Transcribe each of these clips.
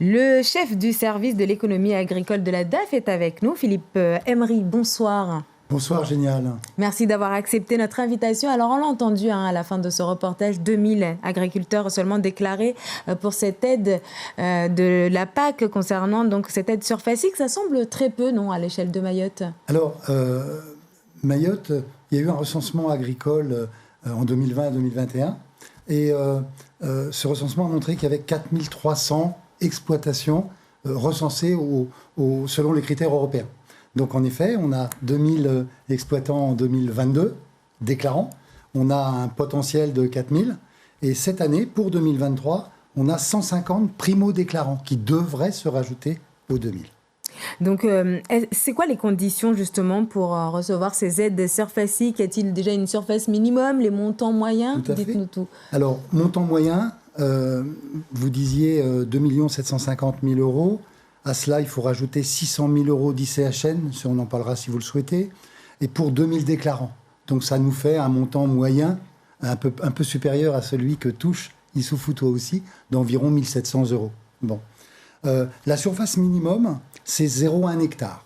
Le chef du service de l'économie agricole de la DAF est avec nous, Philippe Emery. Bonsoir. Bonsoir, Génial. Merci d'avoir accepté notre invitation. Alors, on l'a entendu à la fin de ce reportage, 2000 agriculteurs seulement déclarés pour cette aide de la PAC concernant donc cette aide surfacique. Ça semble très peu, non, à l'échelle de Mayotte? Alors, Mayotte, il y a eu un recensement agricole en 2020 et 2021. Et ce recensement a montré qu'il y avait 4300 exploitations recensées selon les critères européens. Donc en effet, on a 2000 exploitants en 2022 déclarants, on a un potentiel de 4000, et cette année, pour 2023, on a 150 primo-déclarants qui devraient se rajouter aux 2000. Donc, c'est quoi les conditions justement pour recevoir ces aides surfaciques? Y a-t-il déjà une surface minimum, les montants moyens? Dites-nous tout. Alors, montant moyen, vous disiez 2 750 000 euros. À cela, il faut rajouter 600 000 euros d'ICHN, on en parlera si vous le souhaitez, et pour 2000 déclarants. Donc ça nous fait un montant moyen un peu supérieur à celui que touche Issoufou-toi aussi, d'environ 1 700 euros. Bon. La surface minimum, c'est 0,1 hectare.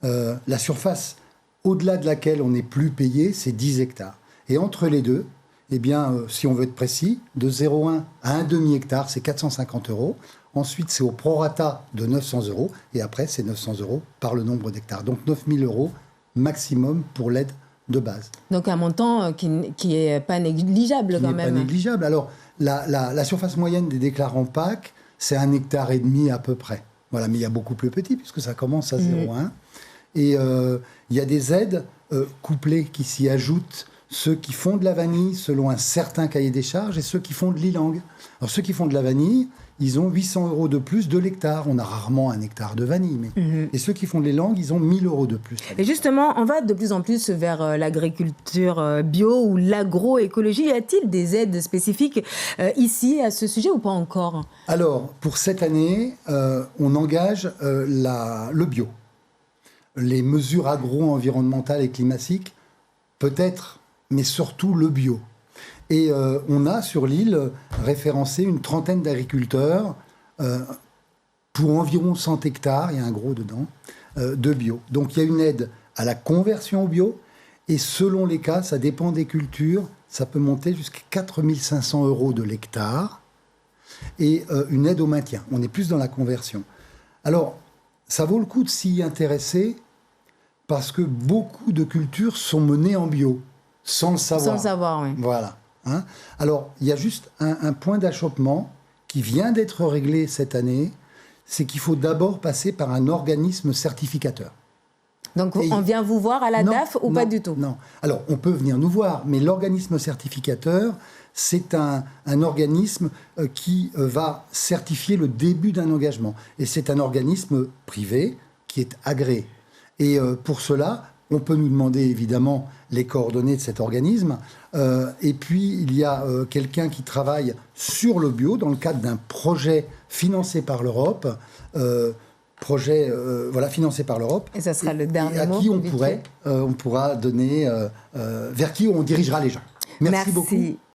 La surface au-delà de laquelle on n'est plus payé, c'est 10 hectares. Et entre les deux, eh bien, si on veut être précis, de 0,1 à 1,5 hectare, c'est 450 euros. Ensuite, c'est au prorata de 900 euros. Et après, c'est 900 euros par le nombre d'hectares. Donc 9 000 euros maximum pour l'aide de base. Donc un montant qui n'est pas négligeable quand même. Pas négligeable. Alors, la surface moyenne des déclarants PAC, c'est 1,5 hectare à peu près. Voilà, mais il y a beaucoup plus petit puisque ça commence à 0,1. Et il y a des aides couplées qui s'y ajoutent. Ceux qui font de la vanille selon un certain cahier des charges et ceux qui font de l'ilang. Alors ceux qui font de la vanille, ils ont 800 euros de plus de l'hectare. On a rarement 1 hectare de vanille. Et ceux qui font de l'ilang, ils ont 1 000 euros de plus. Et justement, on va de plus en plus vers l'agriculture bio ou l'agroécologie. Y a-t-il des aides spécifiques ici à ce sujet ou pas encore? Alors, pour cette année, on engage le bio. Les mesures agro-environnementales et climatiques, peut-être, mais surtout le bio. Et on a sur l'île référencé une trentaine d'agriculteurs pour environ 100 hectares, il y a un gros dedans, de bio. Donc il y a une aide à la conversion au bio, et selon les cas, ça dépend des cultures, ça peut monter jusqu'à 4 500 euros de l'hectare, et une aide au maintien. On est plus dans la conversion. Alors, ça vaut le coup de s'y intéresser, parce que beaucoup de cultures sont menées en bio, sans le savoir. Sans le savoir, oui. Voilà. Alors, il y a juste un point d'achoppement qui vient d'être réglé cette année, c'est qu'il faut d'abord passer par un organisme certificateur. Donc, on vient vous voir à la DAF ou pas du tout? Non. Alors, on peut venir nous voir, mais l'organisme certificateur, c'est un organisme qui va certifier le début d'un engagement. Et c'est un organisme privé qui est agréé. Et pour cela, on peut nous demander évidemment les coordonnées de cet organisme. Et puis, il y a quelqu'un qui travaille sur le bio dans le cadre d'un projet financé par l'Europe. Financé par l'Europe. Et ça sera le dernier mot. À qui on pourra donner, vers qui on dirigera les gens. Merci beaucoup.